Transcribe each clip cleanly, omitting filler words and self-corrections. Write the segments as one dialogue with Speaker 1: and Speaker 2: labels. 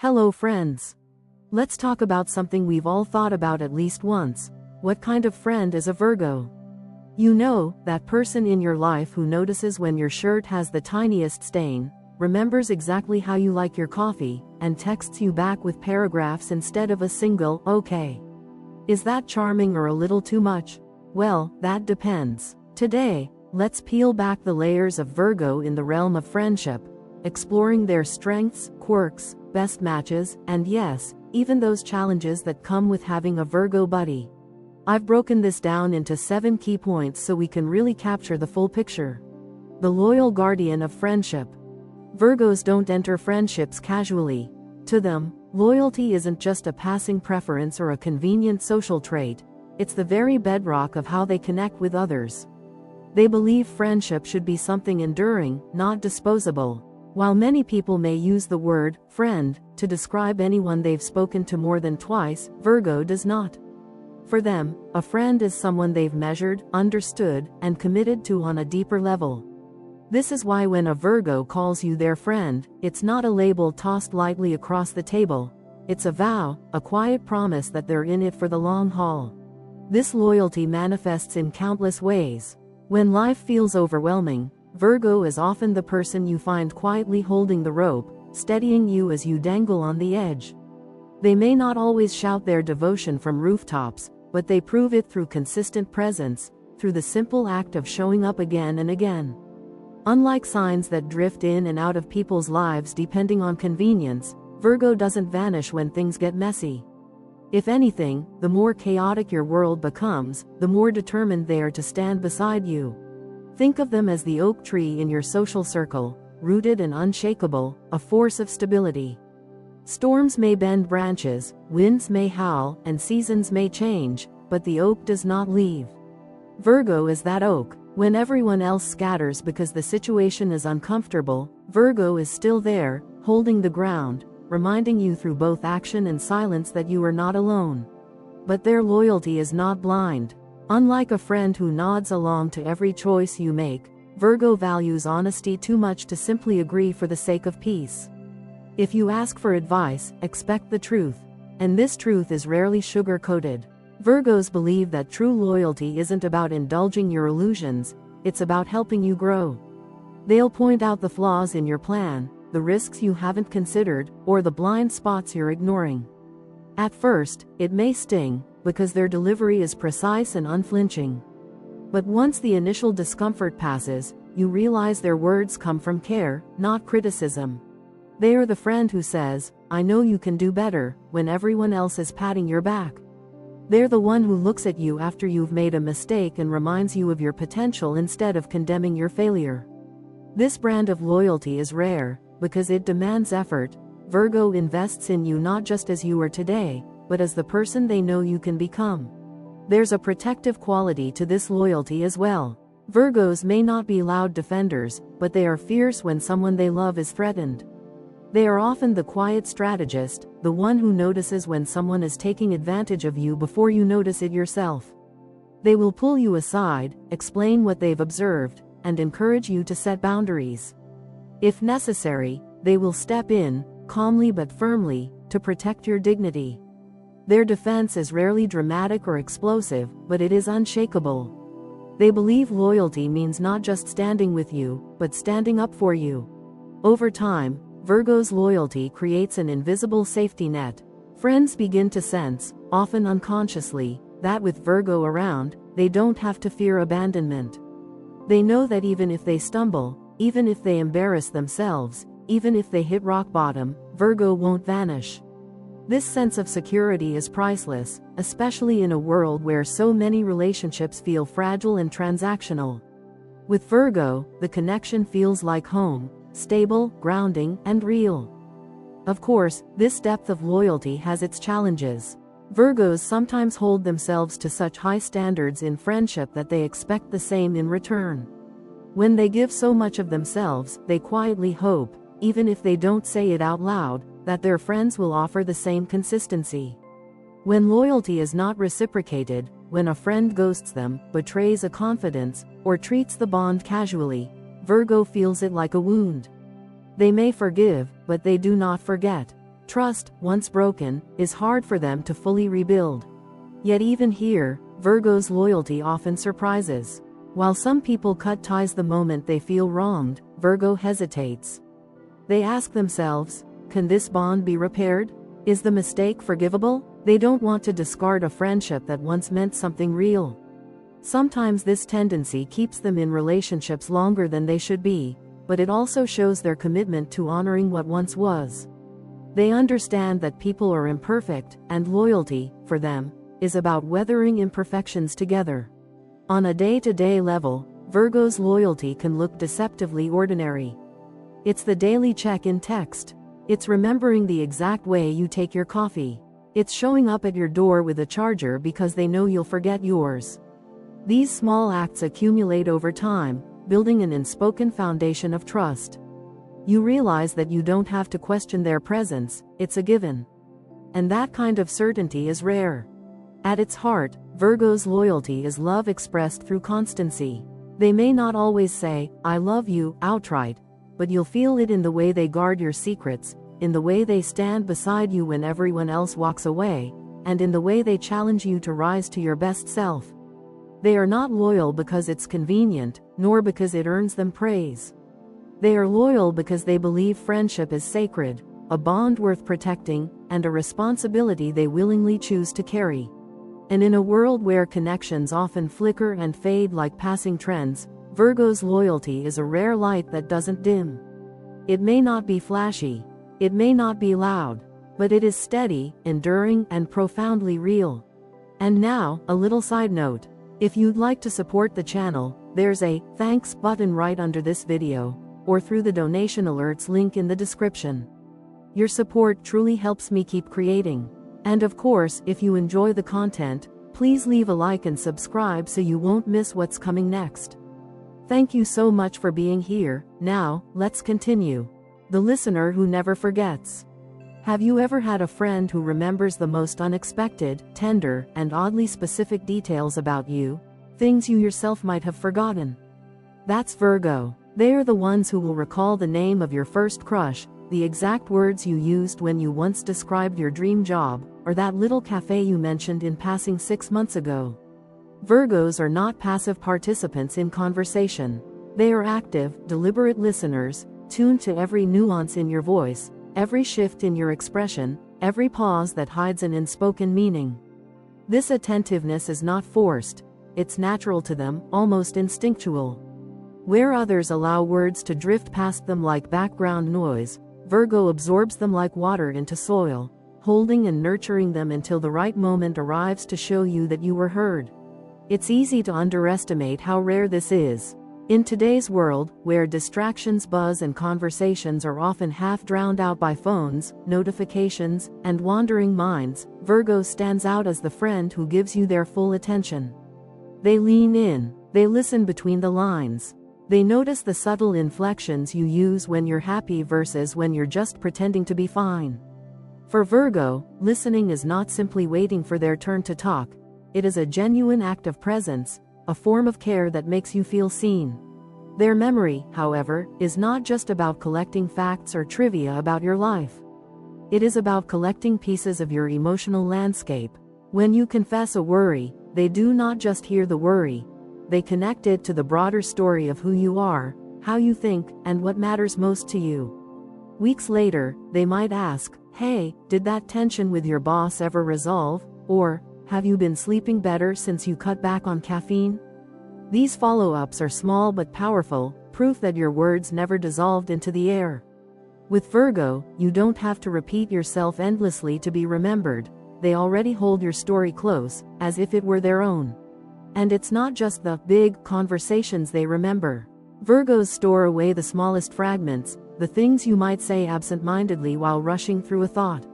Speaker 1: Hello friends. Let's talk about something we've all thought about at least once. What kind of friend is a Virgo? You know, that person in your life who notices when your shirt has the tiniest stain, remembers exactly how you like your coffee, and texts you back with paragraphs instead of a single "okay." Is that charming or a little too much? Well, that depends. Today, let's peel back the layers of Virgo in the realm of friendship, exploring their strengths, quirks, best matches, and yes, even those challenges that come with having a Virgo buddy. I've broken this down into 7 key points so we can really capture the full picture. The loyal guardian of friendship. Virgos don't enter friendships casually. To them, loyalty isn't just a passing preference or a convenient social trait, it's the very bedrock of how they connect with others. They believe friendship should be something enduring, not disposable. While many people may use the word friend to describe anyone they've spoken to more than twice, Virgo does not. For them, a friend is someone they've measured, understood, and committed to on a deeper level. This is why when a Virgo calls you their friend, it's not a label tossed lightly across the table. It's a vow, a quiet promise that they're in it for the long haul. This loyalty manifests in countless ways. When life feels overwhelming, Virgo is often the person you find quietly holding the rope, steadying you as you dangle on the edge. They may not always shout their devotion from rooftops, but they prove it through consistent presence, through the simple act of showing up again and again. Unlike signs that drift in and out of people's lives depending on convenience, Virgo doesn't vanish when things get messy. If anything, the more chaotic your world becomes, the more determined they are to stand beside you. Think of them as the oak tree in your social circle, rooted and unshakable, a force of stability. Storms may bend branches, winds may howl, and seasons may change, but the oak does not leave. Virgo is that oak. When everyone else scatters because the situation is uncomfortable, Virgo is still there, holding the ground, reminding you through both action and silence that you are not alone. But their loyalty is not blind. Unlike a friend who nods along to every choice you make, Virgo values honesty too much to simply agree for the sake of peace. If you ask for advice, expect the truth. And this truth is rarely sugar-coated. Virgos believe that true loyalty isn't about indulging your illusions, it's about helping you grow. They'll point out the flaws in your plan, the risks you haven't considered, or the blind spots you're ignoring. At first, it may sting, because their delivery is precise and unflinching. But once the initial discomfort passes, you realize their words come from care, not criticism. They are the friend who says, "I know you can do better," when everyone else is patting your back. They're the one who looks at you after you've made a mistake and reminds you of your potential instead of condemning your failure. This brand of loyalty is rare, because it demands effort. Virgo invests in you not just as you are today, but as the person they know you can become. There's a protective quality to this loyalty as well. Virgos may not be loud defenders, but they are fierce when someone they love is threatened. They are often the quiet strategist, the one who notices when someone is taking advantage of you before you notice it yourself. They will pull you aside, explain what they've observed, and encourage you to set boundaries. If necessary, they will step in, calmly but firmly, to protect your dignity. Their defense is rarely dramatic or explosive, but it is unshakable. They believe loyalty means not just standing with you, but standing up for you. Over time, Virgo's loyalty creates an invisible safety net. Friends begin to sense, often unconsciously, that with Virgo around, they don't have to fear abandonment. They know that even if they stumble, even if they embarrass themselves, even if they hit rock bottom, Virgo won't vanish. This sense of security is priceless, especially in a world where so many relationships feel fragile and transactional. With Virgo, the connection feels like home, stable, grounding, and real. Of course, this depth of loyalty has its challenges. Virgos sometimes hold themselves to such high standards in friendship that they expect the same in return. When they give so much of themselves, they quietly hope, even if they don't say it out loud, that their friends will offer the same consistency. When loyalty is not reciprocated, when a friend ghosts them, betrays a confidence, or treats the bond casually, Virgo feels it like a wound. They may forgive, but they do not forget. Trust, once broken, is hard for them to fully rebuild. Yet even here, Virgo's loyalty often surprises. While some people cut ties the moment they feel wronged, Virgo hesitates. They ask themselves, can this bond be repaired? Is the mistake forgivable? They don't want to discard a friendship that once meant something real. Sometimes this tendency keeps them in relationships longer than they should be, but it also shows their commitment to honoring what once was. They understand that people are imperfect, and loyalty, for them, is about weathering imperfections together. On a day-to-day level, Virgo's loyalty can look deceptively ordinary. It's the daily check-in text. It's remembering the exact way you take your coffee. It's showing up at your door with a charger because they know you'll forget yours. These small acts accumulate over time, building an unspoken foundation of trust. You realize that you don't have to question their presence, it's a given. And that kind of certainty is rare. At its heart, Virgo's loyalty is love expressed through constancy. They may not always say, "I love you," outright, but you'll feel it in the way they guard your secrets, in the way they stand beside you when everyone else walks away, and in the way they challenge you to rise to your best self. They are not loyal because it's convenient, nor because it earns them praise. They are loyal because they believe friendship is sacred, a bond worth protecting, and a responsibility they willingly choose to carry. And in a world where connections often flicker and fade like passing trends, Virgo's loyalty is a rare light that doesn't dim. It may not be flashy, it may not be loud, but it is steady, enduring, and profoundly real. And now, a little side note. If you'd like to support the channel, there's a "Thanks" button right under this video, or through the donation alerts link in the description. Your support truly helps me keep creating. And of course, if you enjoy the content, please leave a like and subscribe so you won't miss what's coming next. Thank you so much for being here. Now, let's continue. The listener who never forgets. Have you ever had a friend who remembers the most unexpected, tender, and oddly specific details about you? Things you yourself might have forgotten. That's Virgo. They are the ones who will recall the name of your first crush, the exact words you used when you once described your dream job, or that little cafe you mentioned in passing 6 months ago. Virgos are not passive participants in conversation. They are active, deliberate listeners, tuned to every nuance in your voice, every shift in your expression, every pause that hides an unspoken meaning. This attentiveness is not forced, it's natural to them, almost instinctual. Where others allow words to drift past them like background noise, Virgo absorbs them like water into soil, holding and nurturing them until the right moment arrives to show you that you were heard. It's easy to underestimate how rare this is. In today's world, where distractions buzz and conversations are often half drowned out by phones, notifications, and wandering minds, Virgo stands out as the friend who gives you their full attention. They lean in, they listen between the lines. They notice the subtle inflections you use when you're happy versus when you're just pretending to be fine. For Virgo, listening is not simply waiting for their turn to talk, it is a genuine act of presence, a form of care that makes you feel seen. Their memory, however, is not just about collecting facts or trivia about your life. It is about collecting pieces of your emotional landscape. When you confess a worry, they do not just hear the worry, they connect it to the broader story of who you are, how you think, and what matters most to you. Weeks later, they might ask, "Hey, did that tension with your boss ever resolve?" Or, "Have you been sleeping better since you cut back on caffeine?" These follow-ups are small but powerful, proof that your words never dissolved into the air. With Virgo, you don't have to repeat yourself endlessly to be remembered. They already hold your story close, as if it were their own. And it's not just the big conversations they remember. Virgos store away the smallest fragments, the things you might say absent-mindedly while rushing through a thought.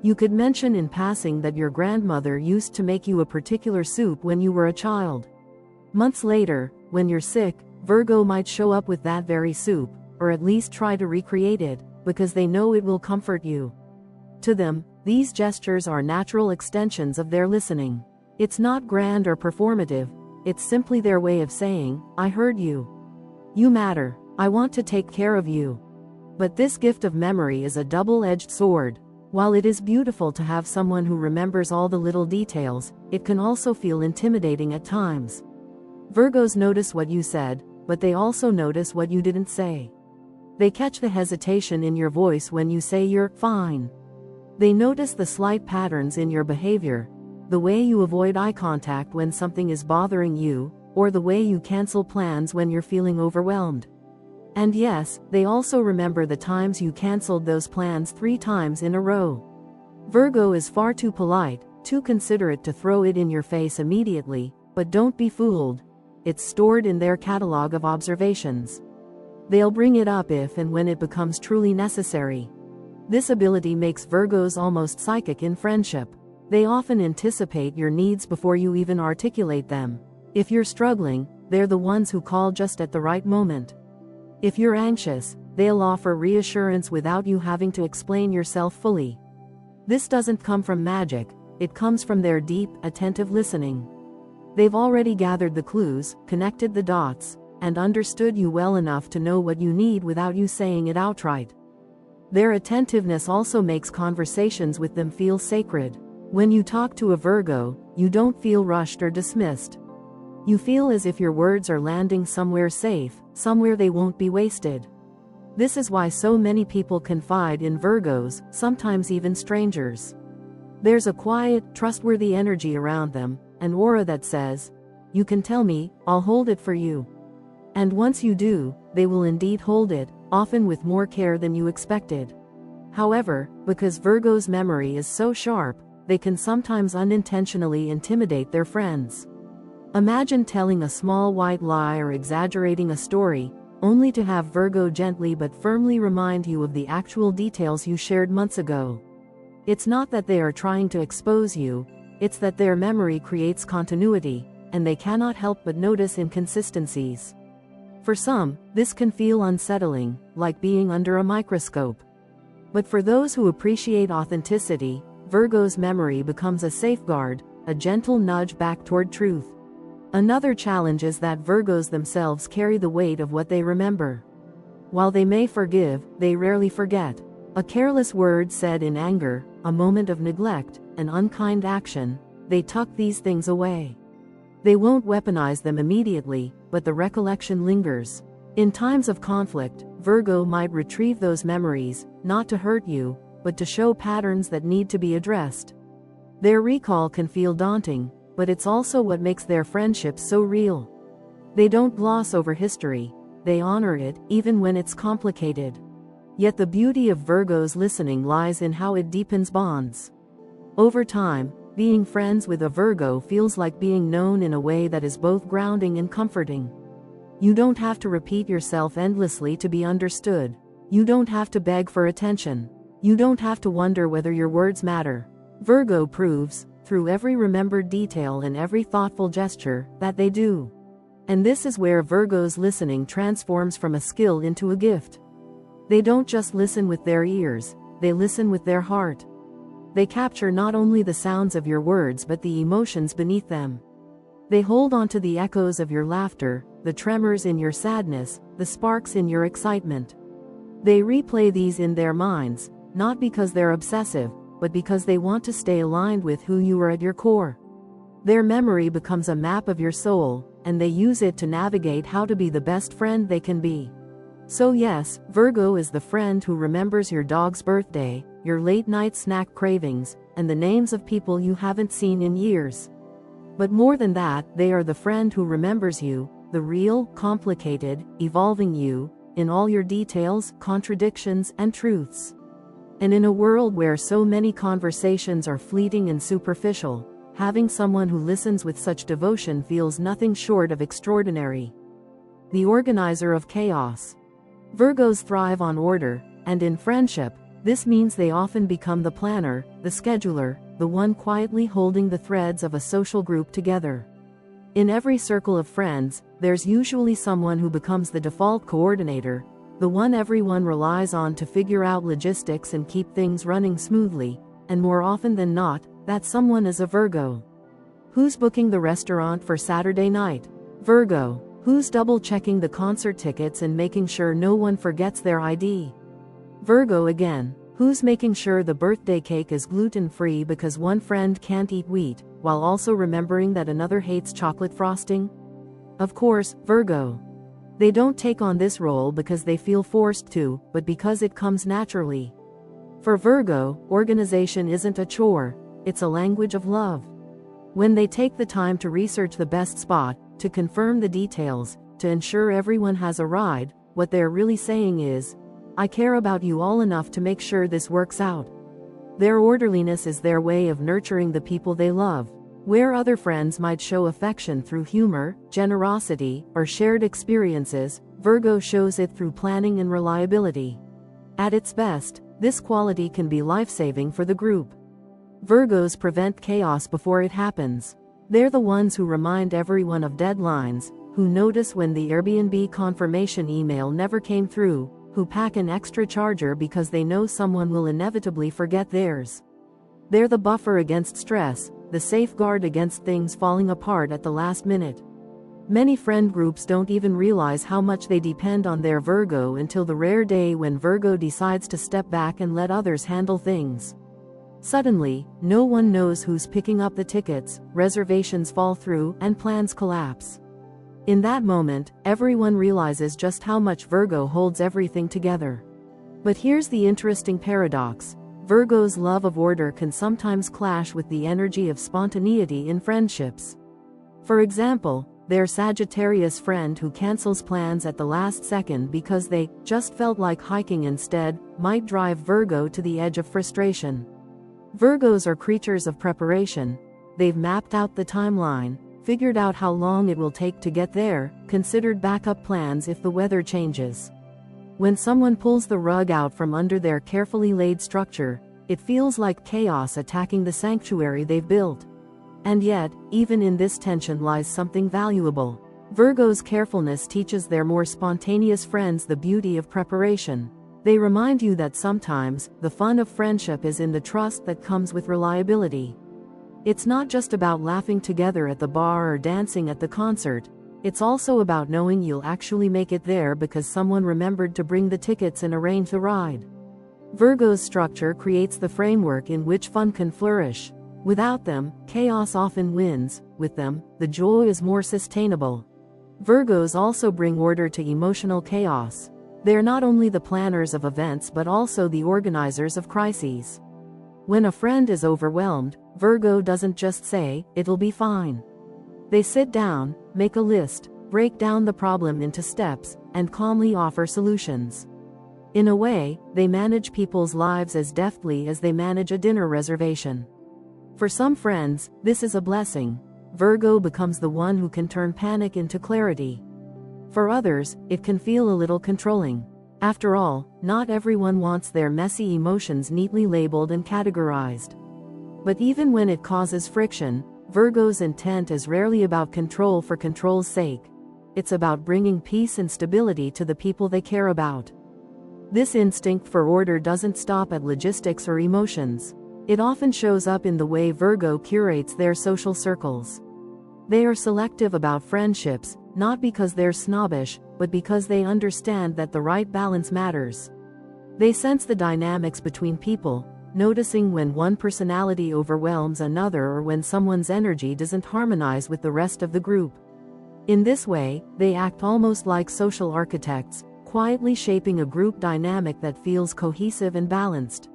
Speaker 1: You could mention in passing that your grandmother used to make you a particular soup when you were a child. Months later, when you're sick, Virgo might show up with that very soup, or at least try to recreate it, because they know it will comfort you. To them, these gestures are natural extensions of their listening. It's not grand or performative, it's simply their way of saying, "I heard you. You matter. I want to take care of you." But this gift of memory is a double-edged sword. While it is beautiful to have someone who remembers all the little details, it can also feel intimidating at times. Virgos notice what you said, but they also notice what you didn't say. They catch the hesitation in your voice when you say you're fine. They notice the slight patterns in your behavior, the way you avoid eye contact when something is bothering you, or the way you cancel plans when you're feeling overwhelmed. And yes, they also remember the times you canceled those plans 3 times in a row. Virgo is far too polite, too considerate to throw it in your face immediately, but don't be fooled. It's stored in their catalog of observations. They'll bring it up if and when it becomes truly necessary. This ability makes Virgos almost psychic in friendship. They often anticipate your needs before you even articulate them. If you're struggling, they're the ones who call just at the right moment. If you're anxious, they'll offer reassurance without you having to explain yourself fully. This doesn't come from magic, it comes from their deep, attentive listening. They've already gathered the clues, connected the dots, and understood you well enough to know what you need without you saying it outright. Their attentiveness also makes conversations with them feel sacred. When you talk to a Virgo, you don't feel rushed or dismissed. You feel as if your words are landing somewhere safe, somewhere they won't be wasted. This is why so many people confide in Virgos, sometimes even strangers. There's a quiet, trustworthy energy around them, an aura that says, "You can tell me, I'll hold it for you." And once you do, they will indeed hold it, often with more care than you expected. However, because Virgo's memory is so sharp, they can sometimes unintentionally intimidate their friends. Imagine telling a small white lie or exaggerating a story, only to have Virgo gently but firmly remind you of the actual details you shared months ago. It's not that they are trying to expose you, it's that their memory creates continuity, and they cannot help but notice inconsistencies. For some, this can feel unsettling, like being under a microscope. But for those who appreciate authenticity, Virgo's memory becomes a safeguard, a gentle nudge back toward truth. Another challenge is that Virgos themselves carry the weight of what they remember. While they may forgive, they rarely forget. A careless word said in anger, a moment of neglect, an unkind action, they tuck these things away. They won't weaponize them immediately, but the recollection lingers. In times of conflict, Virgo might retrieve those memories, not to hurt you, but to show patterns that need to be addressed. Their recall can feel daunting, but it's also what makes their friendship so real. They don't gloss over history, they honor it, even when it's complicated. Yet the beauty of Virgo's listening lies in how it deepens bonds. Over time, being friends with a Virgo feels like being known in a way that is both grounding and comforting. You don't have to repeat yourself endlessly to be understood. You don't have to beg for attention. You don't have to wonder whether your words matter. Virgo proves, through every remembered detail and every thoughtful gesture, that they do. And this is where Virgo's listening transforms from a skill into a gift. They don't just listen with their ears, they listen with their heart. They capture not only the sounds of your words but the emotions beneath them. They hold on to the echoes of your laughter, the tremors in your sadness, the sparks in your excitement. They replay these in their minds, not because they're obsessive, but because they want to stay aligned with who you are at your core. Their memory becomes a map of your soul, and they use it to navigate how to be the best friend they can be. So yes, Virgo is the friend who remembers your dog's birthday, your late-night snack cravings, and the names of people you haven't seen in years. But more than that, they are the friend who remembers you, the real, complicated, evolving you, in all your details, contradictions, and truths. And in a world where so many conversations are fleeting and superficial, having someone who listens with such devotion feels nothing short of extraordinary. The organizer of chaos. Virgos thrive on order, and in friendship, this means they often become the planner, the scheduler, the one quietly holding the threads of a social group together. In every circle of friends, there's usually someone who becomes the default coordinator, the one everyone relies on to figure out logistics and keep things running smoothly, and more often than not, that someone is a Virgo. Who's booking the restaurant for Saturday night? Virgo. Who's double-checking the concert tickets and making sure no one forgets their ID? Virgo again. Who's making sure the birthday cake is gluten-free because one friend can't eat wheat, while also remembering that another hates chocolate frosting? Of course, Virgo. They don't take on this role because they feel forced to, but because it comes naturally. For Virgo, organization isn't a chore, it's a language of love. When they take the time to research the best spot, to confirm the details, to ensure everyone has a ride, what they're really saying is, I care about you all enough to make sure this works out. Their orderliness is their way of nurturing the people they love. Where other friends might show affection through humor, generosity, or shared experiences, Virgo shows it through planning and reliability. At its best, this quality can be life-saving for the group. Virgos prevent chaos before it happens. They're the ones who remind everyone of deadlines, who notice when the Airbnb confirmation email never came through, who pack an extra charger because they know someone will inevitably forget theirs. They're the buffer against stress, the safeguard against things falling apart at the last minute. Many friend groups don't even realize how much they depend on their Virgo until the rare day when Virgo decides to step back and let others handle things. Suddenly, no one knows who's picking up the tickets, reservations fall through, and plans collapse. In that moment, everyone realizes just how much Virgo holds everything together. But here's the interesting paradox. Virgo's love of order can sometimes clash with the energy of spontaneity in friendships. For example, their Sagittarius friend who cancels plans at the last second because they just felt like hiking instead, might drive Virgo to the edge of frustration. Virgos are creatures of preparation. They've mapped out the timeline, figured out how long it will take to get there, considered backup plans if the weather changes. When someone pulls the rug out from under their carefully laid structure, it feels like chaos attacking the sanctuary they've built. And yet, even in this tension lies something valuable. Virgo's carefulness teaches their more spontaneous friends the beauty of preparation. They remind you that sometimes, the fun of friendship is in the trust that comes with reliability. It's not just about laughing together at the bar or dancing at the concert. It's also about knowing you'll actually make it there because someone remembered to bring the tickets and arrange the ride. Virgo's structure creates the framework in which fun can flourish. Without them, chaos often wins. With them, the joy is more sustainable. Virgos also bring order to emotional chaos. They're not only the planners of events but also the organizers of crises. When a friend is overwhelmed, Virgo doesn't just say, "It'll be fine." They sit down, make a list, break down the problem into steps, and calmly offer solutions. In a way, they manage people's lives as deftly as they manage a dinner reservation. For some friends, this is a blessing. Virgo becomes the one who can turn panic into clarity. For others, it can feel a little controlling. After all, not everyone wants their messy emotions neatly labeled and categorized. But even when it causes friction, Virgo's intent is rarely about control for control's sake. It's about bringing peace and stability to the people they care about. This instinct for order doesn't stop at logistics or emotions. It often shows up in the way Virgo curates their social circles. They are selective about friendships, not because they're snobbish, but because they understand that the right balance matters. They sense the dynamics between people, noticing when one personality overwhelms another or when someone's energy doesn't harmonize with the rest of the group. In this way, they act almost like social architects, quietly shaping a group dynamic that feels cohesive and balanced.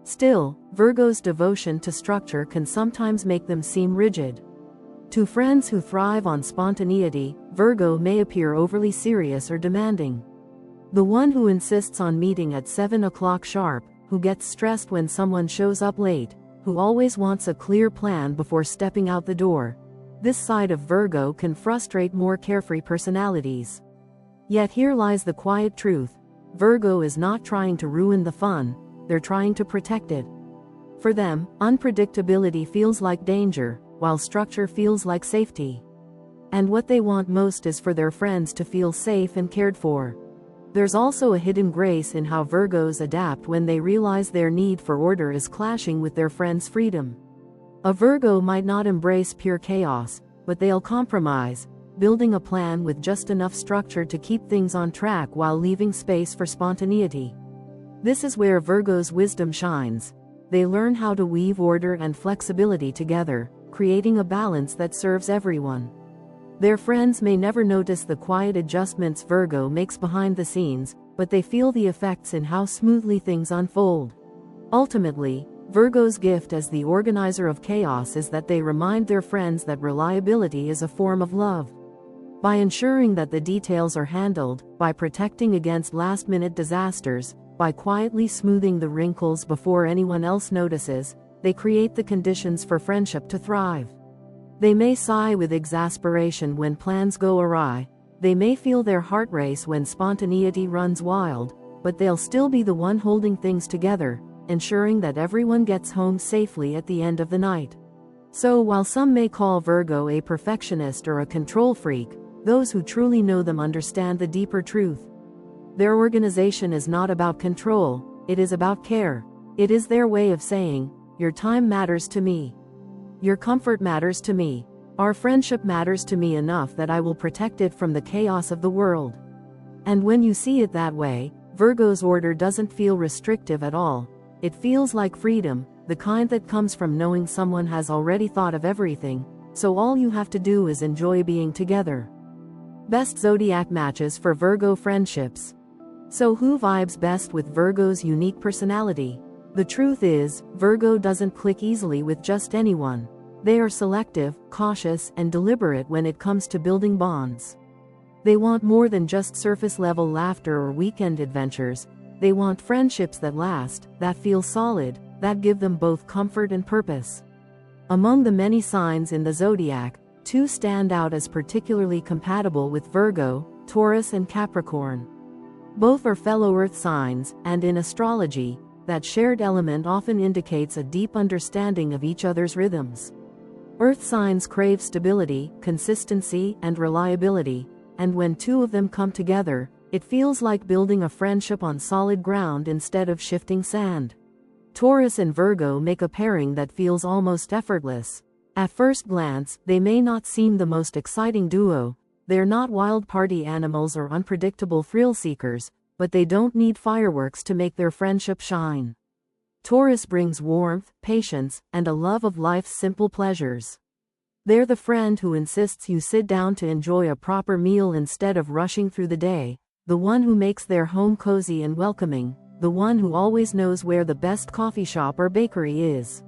Speaker 1: Still, Virgo's devotion to structure can sometimes make them seem rigid. To friends who thrive on spontaneity, Virgo may appear overly serious or demanding. The one who insists on meeting at 7 o'clock sharp, who gets stressed when someone shows up late, who always wants a clear plan before stepping out the door. This side of Virgo can frustrate more carefree personalities. Yet here lies the quiet truth. Virgo is not trying to ruin the fun, they're trying to protect it. For them, unpredictability feels like danger, while structure feels like safety. And what they want most is for their friends to feel safe and cared for. There's also a hidden grace in how Virgos adapt when they realize their need for order is clashing with their friends' freedom. A Virgo might not embrace pure chaos, but they'll compromise, building a plan with just enough structure to keep things on track while leaving space for spontaneity. This is where Virgo's wisdom shines. They learn how to weave order and flexibility together, creating a balance that serves everyone. Their friends may never notice the quiet adjustments Virgo makes behind the scenes, but they feel the effects in how smoothly things unfold. Ultimately, Virgo's gift as the organizer of chaos is that they remind their friends that reliability is a form of love. By ensuring that the details are handled, by protecting against last-minute disasters, by quietly smoothing the wrinkles before anyone else notices, they create the conditions for friendship to thrive. They may sigh with exasperation when plans go awry, they may feel their heart race when spontaneity runs wild, but they'll still be the one holding things together, ensuring that everyone gets home safely at the end of the night. So while some may call Virgo a perfectionist or a control freak, those who truly know them understand the deeper truth. Their organization is not about control, it is about care. It is their way of saying, your time matters to me. Your comfort matters to me. Our friendship matters to me enough that I will protect it from the chaos of the world. And when you see it that way, Virgo's order doesn't feel restrictive at all. It feels like freedom, the kind that comes from knowing someone has already thought of everything, so all you have to do is enjoy being together. Best zodiac matches for Virgo friendships. So who vibes best with Virgo's unique personality? The truth is, Virgo doesn't click easily with just anyone. They are selective, cautious, and deliberate when it comes to building bonds. They want more than just surface-level laughter or weekend adventures. They want friendships that last, that feel solid, that give them both comfort and purpose. Among the many signs in the zodiac, two stand out as particularly compatible with Virgo: Taurus and Capricorn. Both are fellow Earth signs, and in astrology, that shared element often indicates a deep understanding of each other's rhythms. Earth signs crave stability, consistency, and reliability, and when two of them come together, it feels like building a friendship on solid ground instead of shifting sand. Taurus and Virgo make a pairing that feels almost effortless. At first glance, they may not seem the most exciting duo. They're not wild party animals or unpredictable thrill seekers, but they don't need fireworks to make their friendship shine. Taurus brings warmth, patience, and a love of life's simple pleasures. They're the friend who insists you sit down to enjoy a proper meal instead of rushing through the day, the one who makes their home cozy and welcoming, the one who always knows where the best coffee shop or bakery is.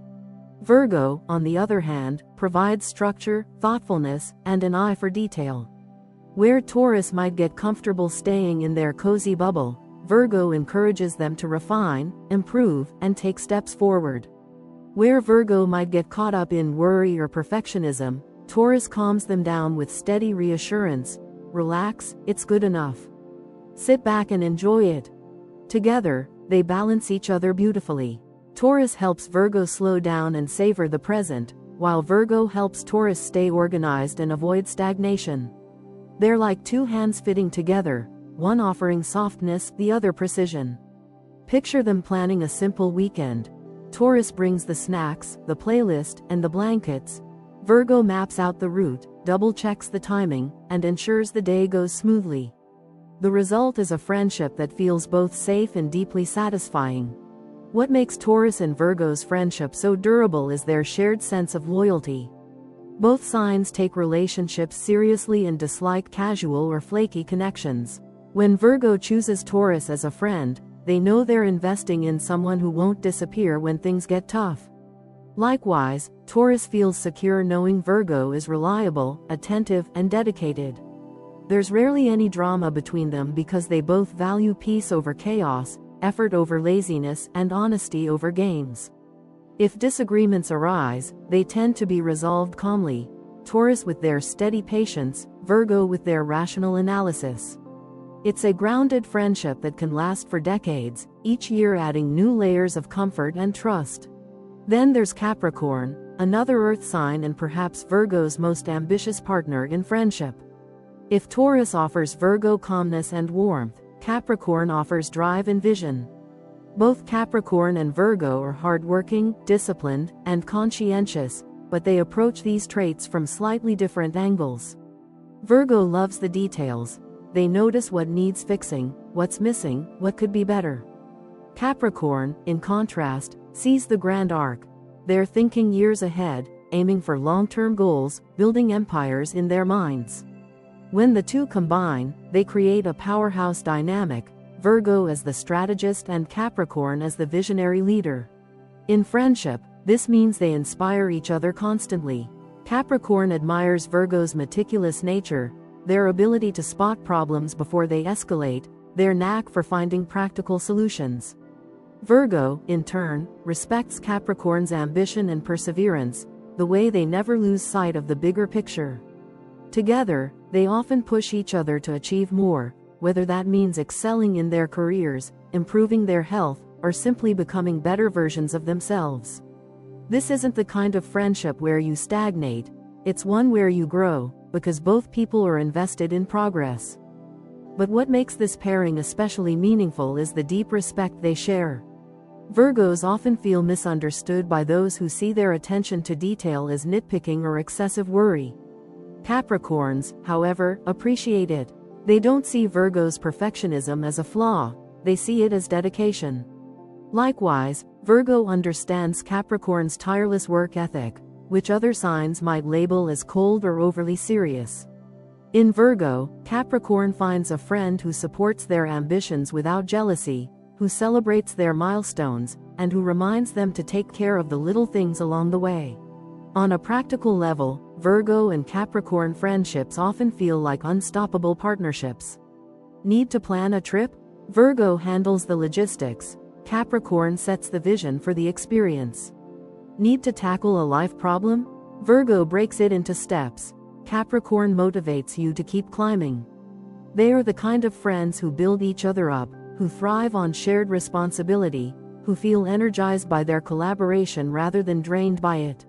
Speaker 1: Virgo, on the other hand, provides structure, thoughtfulness, and an eye for detail. Where Taurus might get comfortable staying in their cozy bubble, Virgo encourages them to refine, improve, and take steps forward. Where Virgo might get caught up in worry or perfectionism, Taurus calms them down with steady reassurance. Relax, it's good enough. Sit back and enjoy it. Together, they balance each other beautifully. Taurus helps Virgo slow down and savor the present, while Virgo helps Taurus stay organized and avoid stagnation. They're like two hands fitting together, one offering softness, the other precision. Picture them planning a simple weekend. Taurus brings the snacks, the playlist, and the blankets. Virgo maps out the route, double-checks the timing, and ensures the day goes smoothly. The result is a friendship that feels both safe and deeply satisfying. What makes Taurus and Virgo's friendship so durable is their shared sense of loyalty. Both signs take relationships seriously and dislike casual or flaky connections. When Virgo chooses Taurus as a friend, they know they're investing in someone who won't disappear when things get tough. Likewise, Taurus feels secure knowing Virgo is reliable, attentive, and dedicated. There's rarely any drama between them because they both value peace over chaos, effort over laziness, and honesty over games. If disagreements arise, they tend to be resolved calmly, Taurus with their steady patience, Virgo with their rational analysis. It's a grounded friendship that can last for decades, each year adding new layers of comfort and trust. Then there's Capricorn, another Earth sign and perhaps Virgo's most ambitious partner in friendship. If Taurus offers Virgo calmness and warmth, Capricorn offers drive and vision. Both Capricorn and Virgo are hardworking, disciplined, and conscientious, but they approach these traits from slightly different angles. Virgo loves the details. They notice what needs fixing, what's missing, what could be better. Capricorn, in contrast, sees the grand arc. They're thinking years ahead, aiming for long-term goals, building empires in their minds. When the two combine, they create a powerhouse dynamic, Virgo as the strategist and Capricorn as the visionary leader. In friendship, this means they inspire each other constantly. Capricorn admires Virgo's meticulous nature, their ability to spot problems before they escalate, their knack for finding practical solutions. Virgo, in turn, respects Capricorn's ambition and perseverance, the way they never lose sight of the bigger picture. Together, they often push each other to achieve more, whether that means excelling in their careers, improving their health, or simply becoming better versions of themselves. This isn't the kind of friendship where you stagnate, it's one where you grow, because both people are invested in progress. But what makes this pairing especially meaningful is the deep respect they share. Virgos often feel misunderstood by those who see their attention to detail as nitpicking or excessive worry. Capricorns, however, appreciate it. They don't see Virgo's perfectionism as a flaw, they see it as dedication. Likewise, Virgo understands Capricorn's tireless work ethic, which other signs might label as cold or overly serious. In Virgo, Capricorn finds a friend who supports their ambitions without jealousy, who celebrates their milestones, and who reminds them to take care of the little things along the way. On a practical level, Virgo and Capricorn friendships often feel like unstoppable partnerships. Need to plan a trip? Virgo handles the logistics, Capricorn sets the vision for the experience. Need to tackle a life problem? Virgo breaks it into steps, Capricorn motivates you to keep climbing. They are the kind of friends who build each other up, who thrive on shared responsibility, who feel energized by their collaboration rather than drained by it.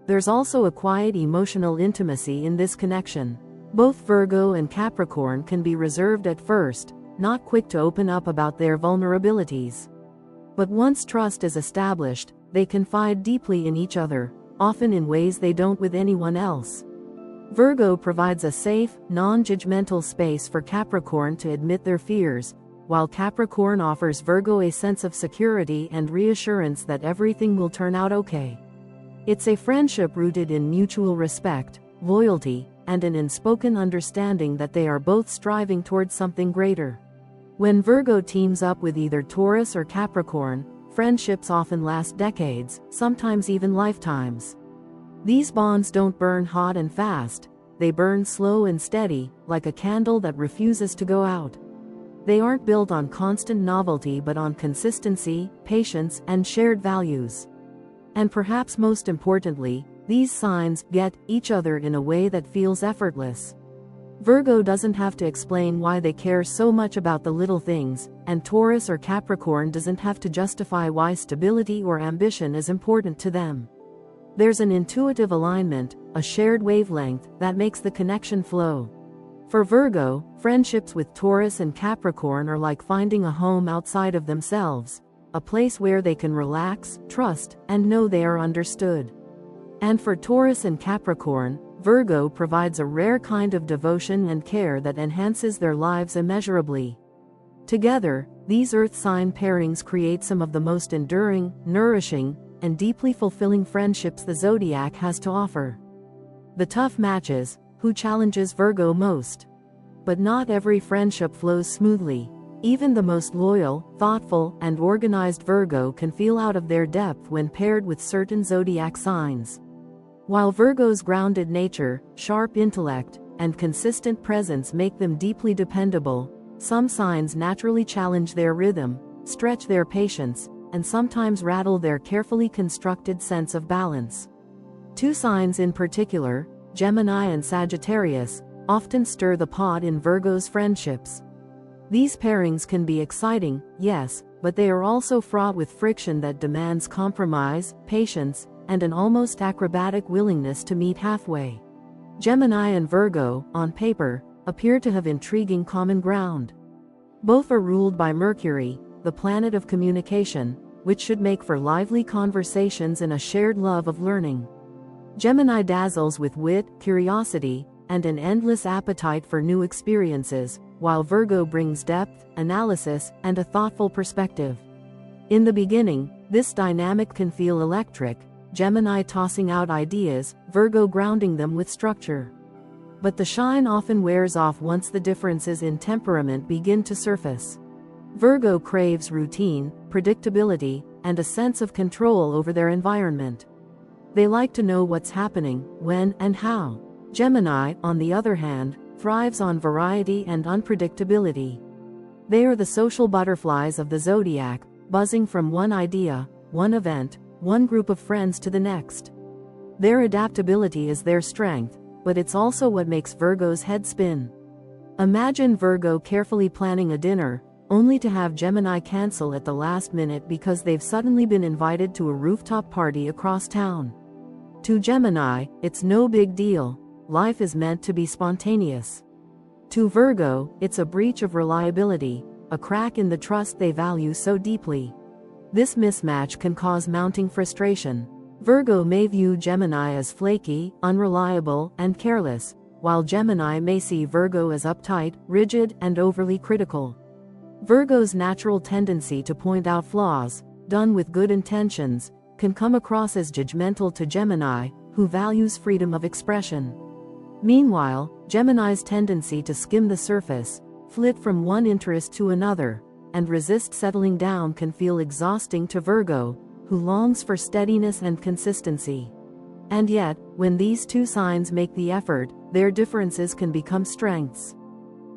Speaker 1: There's also a quiet emotional intimacy in this connection. Both Virgo and Capricorn can be reserved at first, not quick to open up about their vulnerabilities. But once trust is established, they confide deeply in each other, often in ways they don't with anyone else. Virgo provides a safe, non-judgmental space for Capricorn to admit their fears, while Capricorn offers Virgo a sense of security and reassurance that everything will turn out okay. It's a friendship rooted in mutual respect, loyalty, and an unspoken understanding that they are both striving towards something greater. When Virgo teams up with either Taurus or Capricorn, friendships often last decades, sometimes even lifetimes. These bonds don't burn hot and fast, they burn slow and steady, like a candle that refuses to go out. They aren't built on constant novelty but on consistency, patience, and shared values. And perhaps most importantly, these signs get each other in a way that feels effortless. Virgo doesn't have to explain why they care so much about the little things, and Taurus or Capricorn doesn't have to justify why stability or ambition is important to them. There's an intuitive alignment, a shared wavelength, that makes the connection flow. For Virgo, friendships with Taurus and Capricorn are like finding a home outside of themselves, a place where they can relax, trust, and know they are understood. And for Taurus and Capricorn, Virgo provides a rare kind of devotion and care that enhances their lives immeasurably. Together, these earth sign pairings create some of the most enduring, nourishing, and deeply fulfilling friendships the zodiac has to offer. The tough matches, who challenges Virgo most? But not every friendship flows smoothly. Even the most loyal, thoughtful, and organized Virgo can feel out of their depth when paired with certain zodiac signs. While Virgo's grounded nature, sharp intellect, and consistent presence make them deeply dependable, some signs naturally challenge their rhythm, stretch their patience, and sometimes rattle their carefully constructed sense of balance. Two signs in particular, Gemini and Sagittarius, often stir the pot in Virgo's friendships. These pairings can be exciting, yes, but they are also fraught with friction that demands compromise, patience, and an almost acrobatic willingness to meet halfway. Gemini and Virgo, on paper, appear to have intriguing common ground. Both are ruled by Mercury, the planet of communication, which should make for lively conversations and a shared love of learning. Gemini dazzles with wit, curiosity, and an endless appetite for new experiences, while Virgo brings depth, analysis, and a thoughtful perspective. In the beginning, this dynamic can feel electric, Gemini tossing out ideas, Virgo grounding them with structure. But the shine often wears off once the differences in temperament begin to surface. Virgo craves routine, predictability, and a sense of control over their environment. They like to know what's happening, when, and how. Gemini, on the other hand, thrives on variety and unpredictability. They are the social butterflies of the zodiac, buzzing from one idea, one event, one group of friends to the next. Their adaptability is their strength, but it's also what makes Virgo's head spin. Imagine Virgo carefully planning a dinner, only to have Gemini cancel at the last minute because they've suddenly been invited to a rooftop party across town. To Gemini, it's no big deal. Life is meant to be spontaneous. To Virgo, it's a breach of reliability, a crack in the trust they value so deeply. This mismatch can cause mounting frustration. Virgo may view Gemini as flaky, unreliable, and careless, while Gemini may see Virgo as uptight, rigid, and overly critical. Virgo's natural tendency to point out flaws, done with good intentions, can come across as judgmental to Gemini, who values freedom of expression. Meanwhile, Gemini's tendency to skim the surface, flit from one interest to another, and resist settling down can feel exhausting to Virgo, who longs for steadiness and consistency. And yet, when these two signs make the effort, their differences can become strengths.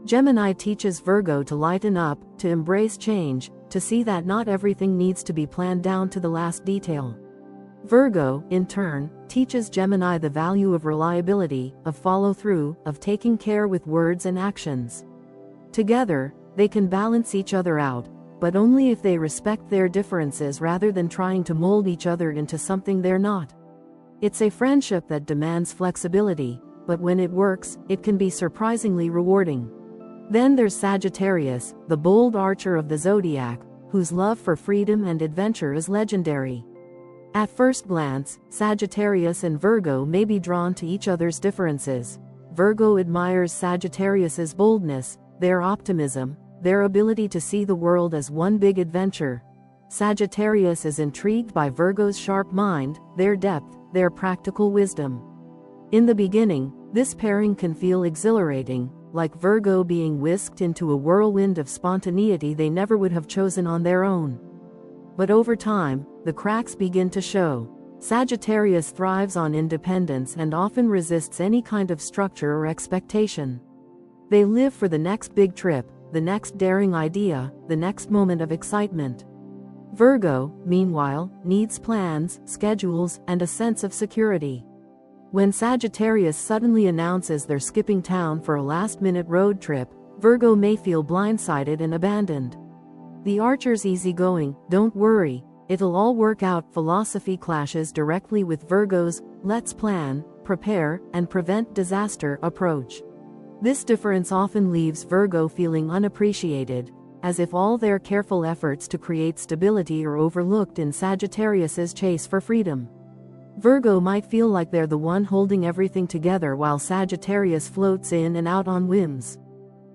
Speaker 1: Gemini teaches Virgo to lighten up, to embrace change, to see that not everything needs to be planned down to the last detail. Virgo, in turn, teaches Gemini the value of reliability, of follow-through, of taking care with words and actions. Together, they can balance each other out, but only if they respect their differences rather than trying to mold each other into something they're not. It's a friendship that demands flexibility, but when it works, it can be surprisingly rewarding. Then there's Sagittarius, the bold archer of the zodiac, whose love for freedom and adventure is legendary. At first glance, Sagittarius and Virgo may be drawn to each other's differences. Virgo admires Sagittarius's boldness, their optimism, their ability to see the world as one big adventure. Sagittarius is intrigued by Virgo's sharp mind, their depth, their practical wisdom. In the beginning, this pairing can feel exhilarating, like Virgo being whisked into a whirlwind of spontaneity they never would have chosen on their own. But over time, the cracks begin to show. Sagittarius thrives on independence and often resists any kind of structure or expectation. They live for the next big trip, the next daring idea, the next moment of excitement. Virgo, meanwhile, needs plans, schedules, and a sense of security. When Sagittarius suddenly announces they're skipping town for a last-minute road trip, Virgo may feel blindsided and abandoned. The archer's easygoing, "Don't worry, it'll all work out" philosophy clashes directly with Virgo's "let's plan, prepare, and prevent disaster" approach. This difference often leaves Virgo feeling unappreciated, as if all their careful efforts to create stability are overlooked in Sagittarius's chase for freedom. Virgo might feel like they're the one holding everything together while Sagittarius floats in and out on whims.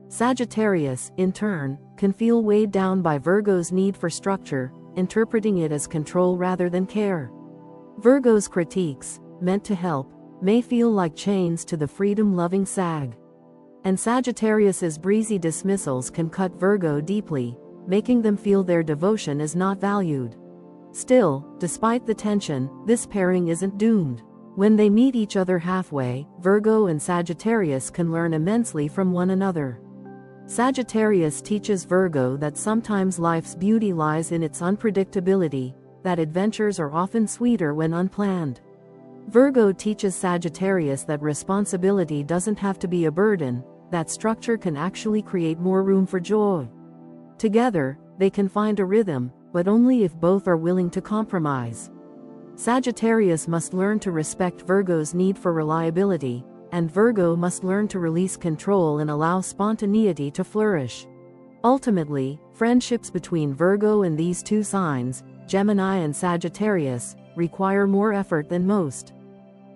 Speaker 1: Sagittarius, in turn, can feel weighed down by Virgo's need for structure, interpreting it as control rather than care. Virgo's critiques, meant to help, may feel like chains to the freedom-loving Sag. And Sagittarius's breezy dismissals can cut Virgo deeply, making them feel their devotion is not valued. Still, despite the tension, this pairing isn't doomed. When they meet each other halfway, Virgo and Sagittarius can learn immensely from one another. Sagittarius teaches Virgo that sometimes life's beauty lies in its unpredictability, that adventures are often sweeter when unplanned. Virgo teaches Sagittarius that responsibility doesn't have to be a burden, that structure can actually create more room for joy. Together, they can find a rhythm, but only if both are willing to compromise. Sagittarius must learn to respect Virgo's need for reliability, and Virgo must learn to release control and allow spontaneity to flourish. Ultimately, friendships between Virgo and these two signs, Gemini and Sagittarius, require more effort than most.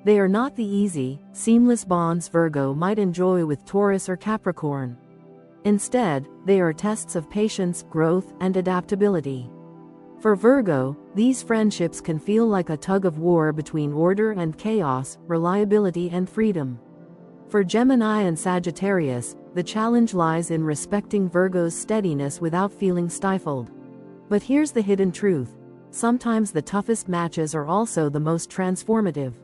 Speaker 1: They are not the easy, seamless bonds Virgo might enjoy with Taurus or Capricorn. Instead, they are tests of patience, growth, and adaptability. For Virgo, these friendships can feel like a tug of war between order and chaos, reliability and freedom. For Gemini and Sagittarius, the challenge lies in respecting Virgo's steadiness without feeling stifled. But here's the hidden truth: sometimes the toughest matches are also the most transformative.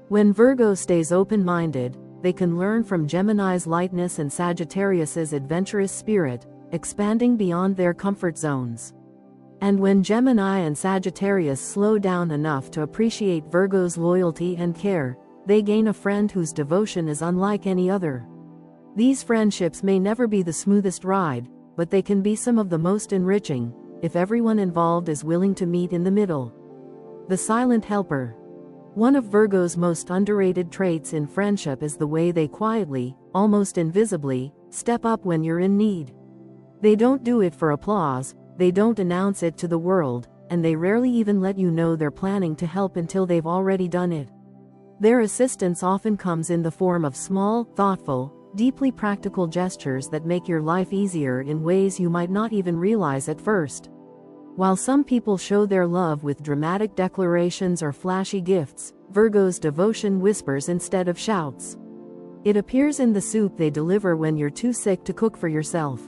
Speaker 1: When Virgo stays open-minded, they can learn from Gemini's lightness and Sagittarius's adventurous spirit, expanding beyond their comfort zones. And when Gemini and Sagittarius slow down enough to appreciate Virgo's loyalty and care, they gain a friend whose devotion is unlike any other. These friendships may never be the smoothest ride, but they can be some of the most enriching, if everyone involved is willing to meet in the middle. The silent helper. One of Virgo's most underrated traits in friendship is the way they quietly, almost invisibly, step up when you're in need. They don't do it for applause, they don't announce it to the world, and they rarely even let you know they're planning to help until they've already done it. Their assistance often comes in the form of small, thoughtful, deeply practical gestures that make your life easier in ways you might not even realize at first. While some people show their love with dramatic declarations or flashy gifts, Virgo's devotion whispers instead of shouts. It appears in the soup they deliver when you're too sick to cook for yourself.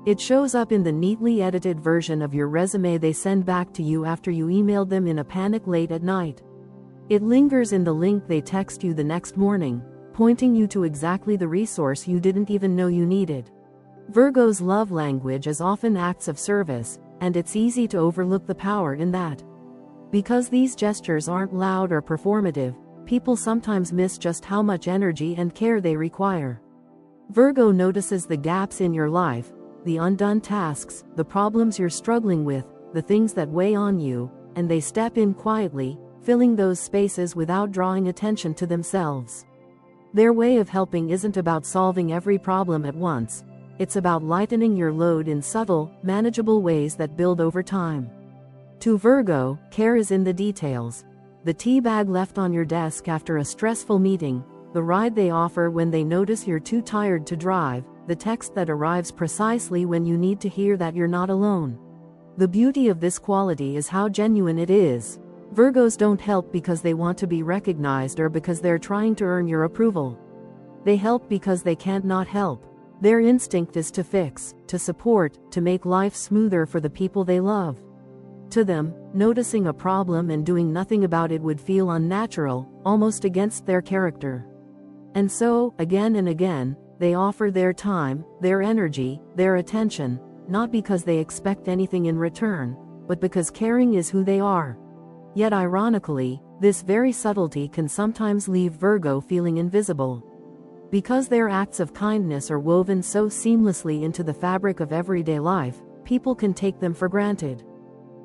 Speaker 1: It shows up in the neatly edited version of your resume they send back to you after you emailed them in a panic late at night. It lingers in the link they text you the next morning, pointing you to exactly the resource you didn't even know you needed. Virgo's love language is often acts of service, and it's easy to overlook the power in that. Because these gestures aren't loud or performative, people sometimes miss just how much energy and care they require. Virgo notices the gaps in your life, the undone tasks, the problems you're struggling with, the things that weigh on you, and they step in quietly, filling those spaces without drawing attention to themselves. Their way of helping isn't about solving every problem at once, it's about lightening your load in subtle, manageable ways that build over time. To Virgo, care is in the details. The tea bag left on your desk after a stressful meeting, the ride they offer when they notice you're too tired to drive, the text that arrives precisely when you need to hear that you're not alone. The beauty of this quality is how genuine it is. Virgos don't help because they want to be recognized or because they're trying to earn your approval. They help because they can't not help. Their instinct is to fix, to support, to make life smoother for the people they love. To them, noticing a problem and doing nothing about it would feel unnatural, almost against their character. And so, again and again, they offer their time, their energy, their attention, not because they expect anything in return, but because caring is who they are. Yet ironically, this very subtlety can sometimes leave Virgo feeling invisible. Because their acts of kindness are woven so seamlessly into the fabric of everyday life, people can take them for granted.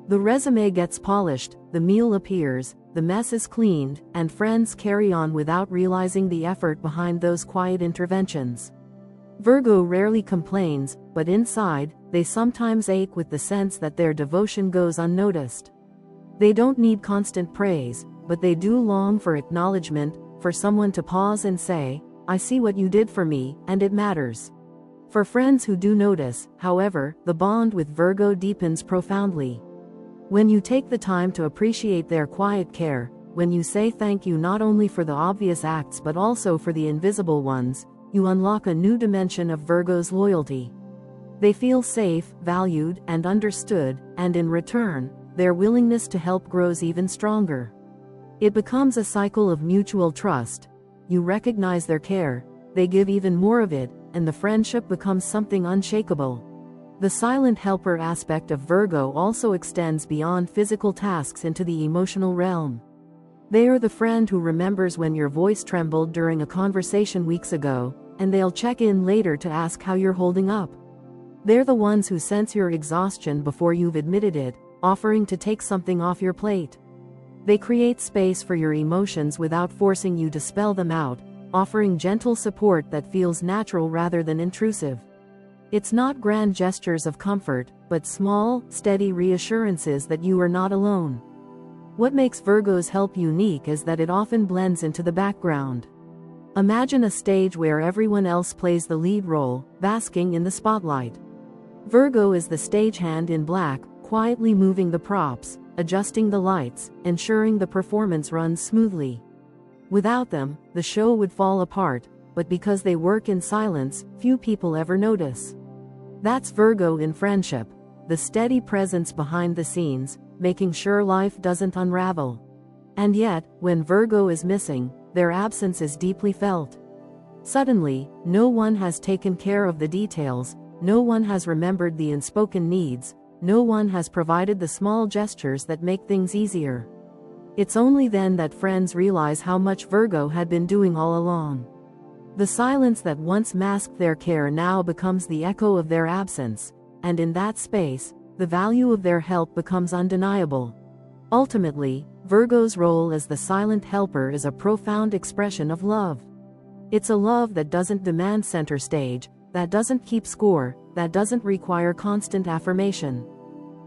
Speaker 1: The resume gets polished, the meal appears, the mess is cleaned, and friends carry on without realizing the effort behind those quiet interventions. Virgo rarely complains, but inside, they sometimes ache with the sense that their devotion goes unnoticed. They don't need constant praise, but they do long for acknowledgement, for someone to pause and say, "I see what you did for me, and it matters." For friends who do notice, however, the bond with Virgo deepens profoundly. When you take the time to appreciate their quiet care, when you say thank you not only for the obvious acts but also for the invisible ones, you unlock a new dimension of Virgo's loyalty. They feel safe, valued, and understood, and in return, their willingness to help grows even stronger. It becomes a cycle of mutual trust. You recognize their care, they give even more of it, and the friendship becomes something unshakable. The silent helper aspect of Virgo also extends beyond physical tasks into the emotional realm. They are the friend who remembers when your voice trembled during a conversation weeks ago, and they'll check in later to ask how you're holding up. They're the ones who sense your exhaustion before you've admitted it, offering to take something off your plate. They create space for your emotions without forcing you to spell them out, offering gentle support that feels natural rather than intrusive. It's not grand gestures of comfort, but small, steady reassurances that you are not alone. What makes Virgo's help unique is that it often blends into the background. Imagine a stage where everyone else plays the lead role, basking in the spotlight. Virgo is the stagehand in black, quietly moving the props, adjusting the lights, ensuring the performance runs smoothly. Without them, the show would fall apart, but because they work in silence, few people ever notice. That's Virgo in friendship, the steady presence behind the scenes, making sure life doesn't unravel. And yet, when Virgo is missing, their absence is deeply felt. Suddenly, no one has taken care of the details, no one has remembered the unspoken needs, no one has provided the small gestures that make things easier. It's only then that friends realize how much Virgo had been doing all along. The silence that once masked their care now becomes the echo of their absence, and in that space, the value of their help becomes undeniable. Ultimately, Virgo's role as the silent helper is a profound expression of love. It's a love that doesn't demand center stage, that doesn't keep score, that doesn't require constant affirmation.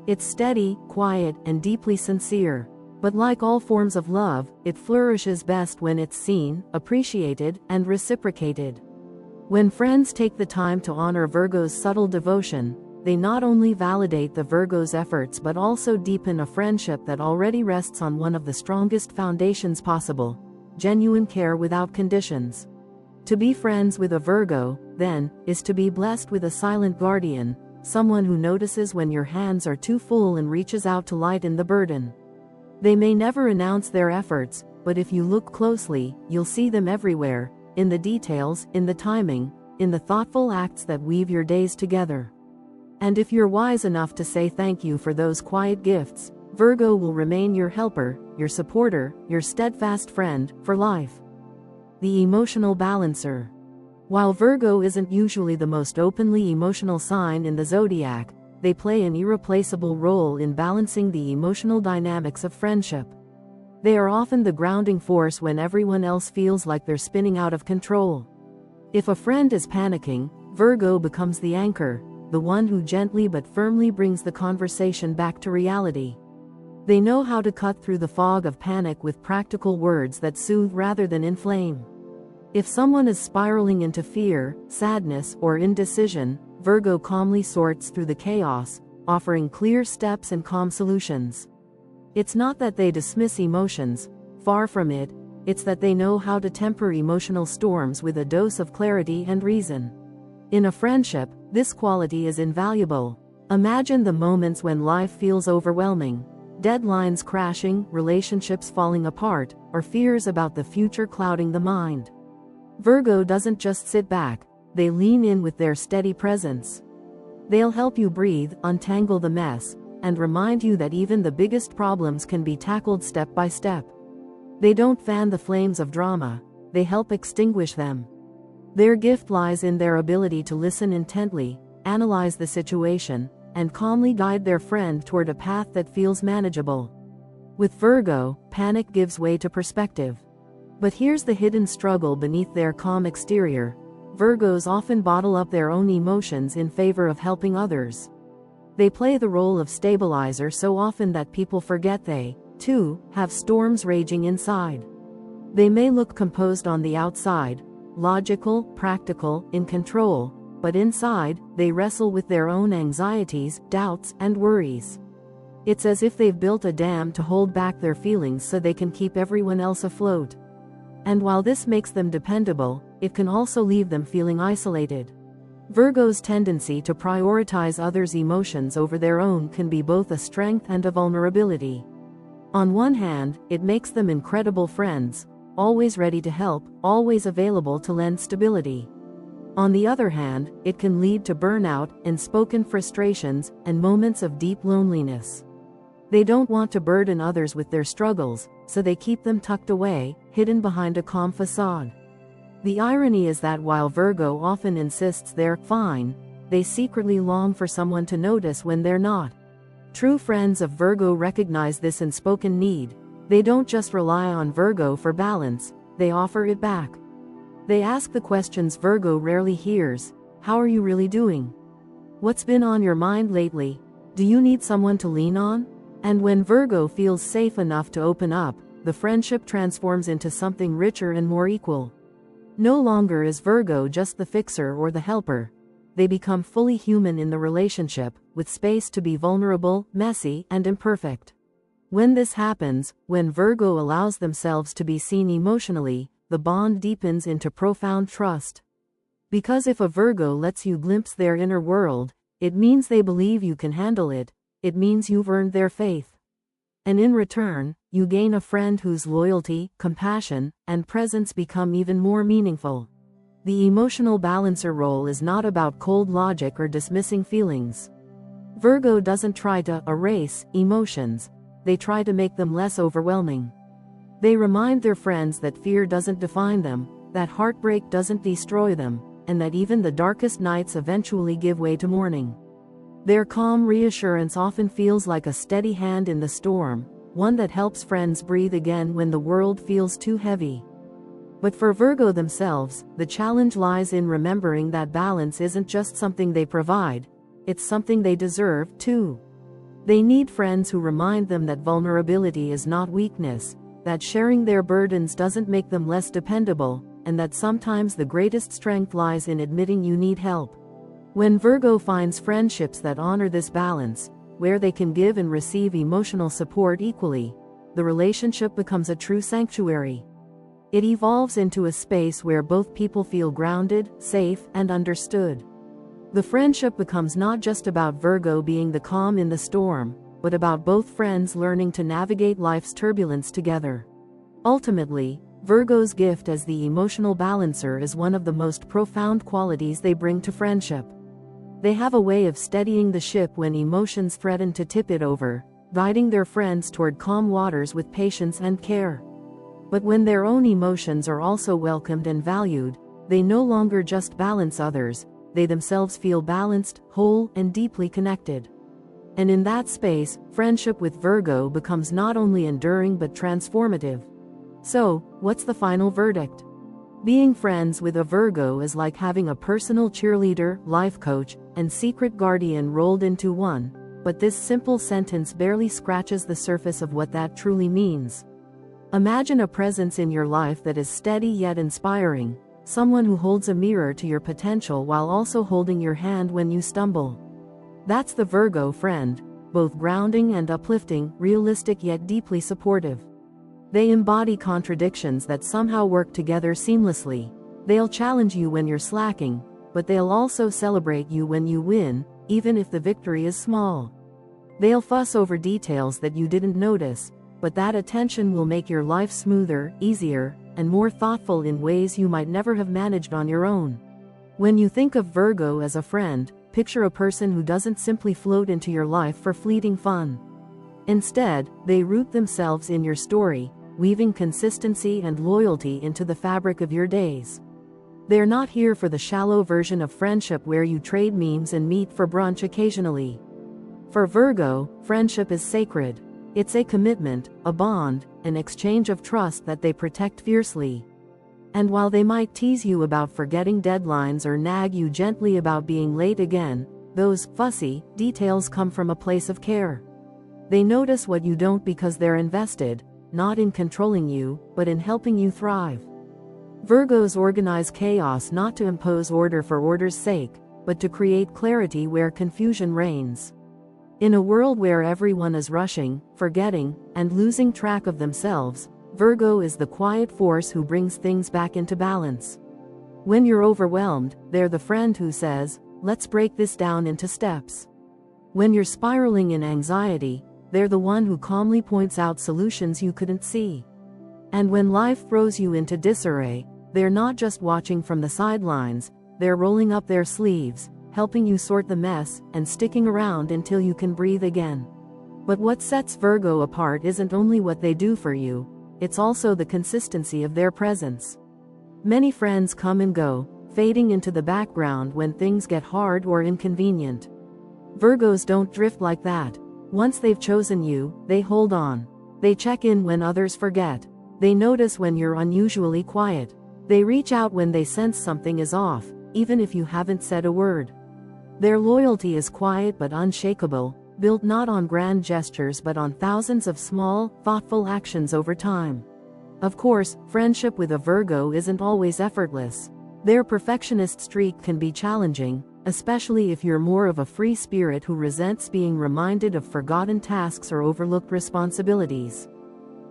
Speaker 1: It's steady, quiet, and deeply sincere. But like all forms of love, it flourishes best when it's seen, appreciated, and reciprocated. When friends take the time to honor Virgo's subtle devotion, they not only validate the Virgo's efforts but also deepen a friendship that already rests on one of the strongest foundations possible: genuine care without conditions. To be friends with a Virgo, then, is to be blessed with a silent guardian, someone who notices when your hands are too full and reaches out to lighten the burden. They may never announce their efforts, but if you look closely, you'll see them everywhere, in the details, in the timing, in the thoughtful acts that weave your days together. And if you're wise enough to say thank you for those quiet gifts, Virgo will remain your helper, your supporter, your steadfast friend, for life. The emotional balancer. While Virgo isn't usually the most openly emotional sign in the zodiac, they play an irreplaceable role in balancing the emotional dynamics of friendship. They are often the grounding force when everyone else feels like they're spinning out of control. If a friend is panicking, Virgo becomes the anchor, the one who gently but firmly brings the conversation back to reality. They know how to cut through the fog of panic with practical words that soothe rather than inflame. If someone is spiraling into fear, sadness, or indecision, Virgo calmly sorts through the chaos, offering clear steps and calm solutions. It's not that they dismiss emotions, far from it, it's that they know how to temper emotional storms with a dose of clarity and reason. In a friendship, this quality is invaluable. Imagine the moments when life feels overwhelming, deadlines crashing, relationships falling apart, or fears about the future clouding the mind. Virgo doesn't just sit back, they lean in with their steady presence. They'll help you breathe, untangle the mess, and remind you that even the biggest problems can be tackled step by step. They don't fan the flames of drama, they help extinguish them. Their gift lies in their ability to listen intently, analyze the situation, and calmly guide their friend toward a path that feels manageable. With Virgo, panic gives way to perspective. But here's the hidden struggle beneath their calm exterior. Virgos often bottle up their own emotions in favor of helping others. They play the role of stabilizer so often that people forget they, too, have storms raging inside. They may look composed on the outside, logical, practical, in control, but inside, they wrestle with their own anxieties, doubts, and worries. It's as if they've built a dam to hold back their feelings so they can keep everyone else afloat. And while this makes them dependable, it can also leave them feeling isolated. Virgo's tendency to prioritize others' emotions over their own can be both a strength and a vulnerability. On one hand, it makes them incredible friends, always ready to help, always available to lend stability. On the other hand, it can lead to burnout, unspoken frustrations, and moments of deep loneliness. They don't want to burden others with their struggles, so they keep them tucked away, hidden behind a calm facade. The irony is that while Virgo often insists they're fine, they secretly long for someone to notice when they're not. True friends of Virgo recognize this unspoken need. They don't just rely on Virgo for balance, they offer it back. They ask the questions Virgo rarely hears. How are you really doing? What's been on your mind lately? Do you need someone to lean on? And when Virgo feels safe enough to open up, the friendship transforms into something richer and more equal. No longer is Virgo just the fixer or the helper. they become fully human in the relationship, with space to be vulnerable, messy, and imperfect. When this happens, when Virgo allows themselves to be seen emotionally, the bond deepens into profound trust. Because if a Virgo lets you glimpse their inner world, it means they believe you can handle it, it means you've earned their faith. And in return, you gain a friend whose loyalty, compassion, and presence become even more meaningful. The emotional balancer role is not about cold logic or dismissing feelings. Virgo doesn't try to erase emotions, they try to make them less overwhelming. They remind their friends that fear doesn't define them, that heartbreak doesn't destroy them, and that even the darkest nights eventually give way to morning. Their calm reassurance often feels like a steady hand in the storm, one that helps friends breathe again when the world feels too heavy. But for Virgo themselves, the challenge lies in remembering that balance isn't just something they provide, it's something they deserve, too. They need friends who remind them that vulnerability is not weakness, that sharing their burdens doesn't make them less dependable, and that sometimes the greatest strength lies in admitting you need help. When Virgo finds friendships that honor this balance, where they can give and receive emotional support equally, the relationship becomes a true sanctuary. It evolves into a space where both people feel grounded, safe, and understood. The friendship becomes not just about Virgo being the calm in the storm, but about both friends learning to navigate life's turbulence together. Ultimately, Virgo's gift as the emotional balancer is one of the most profound qualities they bring to friendship. They have a way of steadying the ship when emotions threaten to tip it over, guiding their friends toward calm waters with patience and care. But when their own emotions are also welcomed and valued, they no longer just balance others, they themselves feel balanced, whole, and deeply connected. And in that space, friendship with Virgo becomes not only enduring but transformative. So, what's the final verdict? Being friends with a Virgo is like having a personal cheerleader, life coach, and secret guardian rolled into one, but this simple sentence barely scratches the surface of what that truly means. Imagine a presence in your life that is steady yet inspiring, someone who holds a mirror to your potential while also holding your hand when you stumble. That's the Virgo friend, both grounding and uplifting, realistic yet deeply supportive. They embody contradictions that somehow work together seamlessly. They'll challenge you when you're slacking, but they'll also celebrate you when you win, even if the victory is small. They'll fuss over details that you didn't notice, but that attention will make your life smoother, easier, and more thoughtful in ways you might never have managed on your own. When you think of Virgo as a friend, picture a person who doesn't simply float into your life for fleeting fun. Instead, they root themselves in your story, weaving consistency and loyalty into the fabric of your days. They're not here for the shallow version of friendship where you trade memes and meet for brunch occasionally. For Virgo, friendship is sacred. It's a commitment, a bond, an exchange of trust that they protect fiercely. And while they might tease you about forgetting deadlines or nag you gently about being late again, those fussy details come from a place of care. They notice what you don't because they're invested, not in controlling you, but in helping you thrive. Virgos organize chaos not to impose order for order's sake, but to create clarity where confusion reigns. In a world where everyone is rushing, forgetting, and losing track of themselves, Virgo is the quiet force who brings things back into balance. When you're overwhelmed, they're the friend who says, "Let's break this down into steps." When you're spiraling in anxiety, they're the one who calmly points out solutions you couldn't see. And when life throws you into disarray, they're not just watching from the sidelines, they're rolling up their sleeves, helping you sort the mess, and sticking around until you can breathe again. But what sets Virgo apart isn't only what they do for you, it's also the consistency of their presence. Many friends come and go, fading into the background when things get hard or inconvenient. Virgos don't drift like that. Once they've chosen you, they hold on. They check in when others forget. They notice when you're unusually quiet. They reach out when they sense something is off, even if you haven't said a word. Their loyalty is quiet but unshakable, built not on grand gestures but on thousands of small, thoughtful actions over time. Of course, friendship with a Virgo isn't always effortless. Their perfectionist streak can be challenging, especially if you're more of a free spirit who resents being reminded of forgotten tasks or overlooked responsibilities.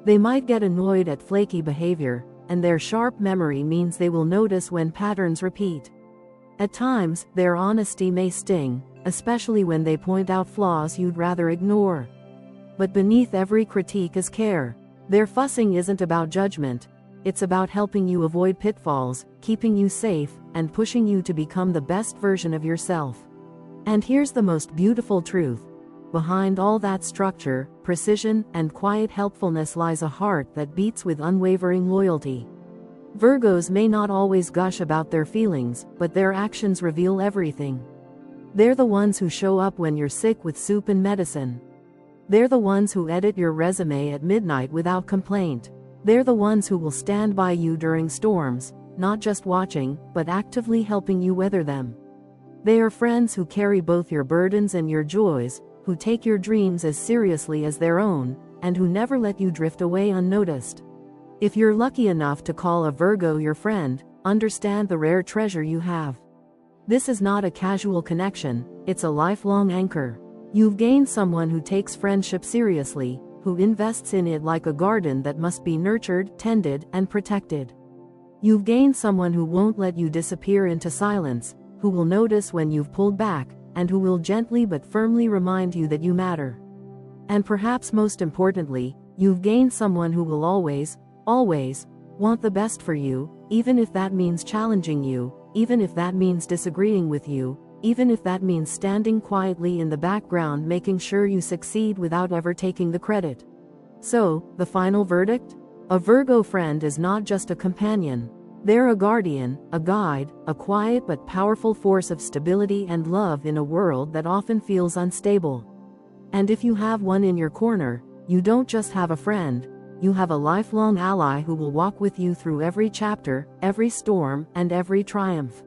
Speaker 1: They might get annoyed at flaky behavior, and their sharp memory means they will notice when patterns repeat. At times, their honesty may sting, especially when they point out flaws you'd rather ignore. But beneath every critique is care. Their fussing isn't about judgment. It's about helping you avoid pitfalls, keeping you safe, and pushing you to become the best version of yourself. And here's the most beautiful truth. Behind all that structure, precision, and quiet helpfulness lies a heart that beats with unwavering loyalty. Virgos may not always gush about their feelings, but their actions reveal everything. They're the ones who show up when you're sick with soup and medicine. They're the ones who edit your resume at midnight without complaint. They're the ones who will stand by you during storms, not just watching, but actively helping you weather them. They are friends who carry both your burdens and your joys, who take your dreams as seriously as their own, and who never let you drift away unnoticed. If you're lucky enough to call a Virgo your friend, understand the rare treasure you have. This is not a casual connection, it's a lifelong anchor. You've gained someone who takes friendship seriously, who invests in it like a garden that must be nurtured, tended, and protected. You've gained someone who won't let you disappear into silence, who will notice when you've pulled back, and who will gently but firmly remind you that you matter. And perhaps most importantly, you've gained someone who will always want the best for you, even if that means challenging you, even if that means disagreeing with you, even if that means standing quietly in the background making sure you succeed without ever taking the credit. So, the final verdict? A Virgo friend is not just a companion. They're a guardian, a guide, a quiet but powerful force of stability and love in a world that often feels unstable. And if you have one in your corner, you don't just have a friend, you have a lifelong ally who will walk with you through every chapter, every storm, and every triumph.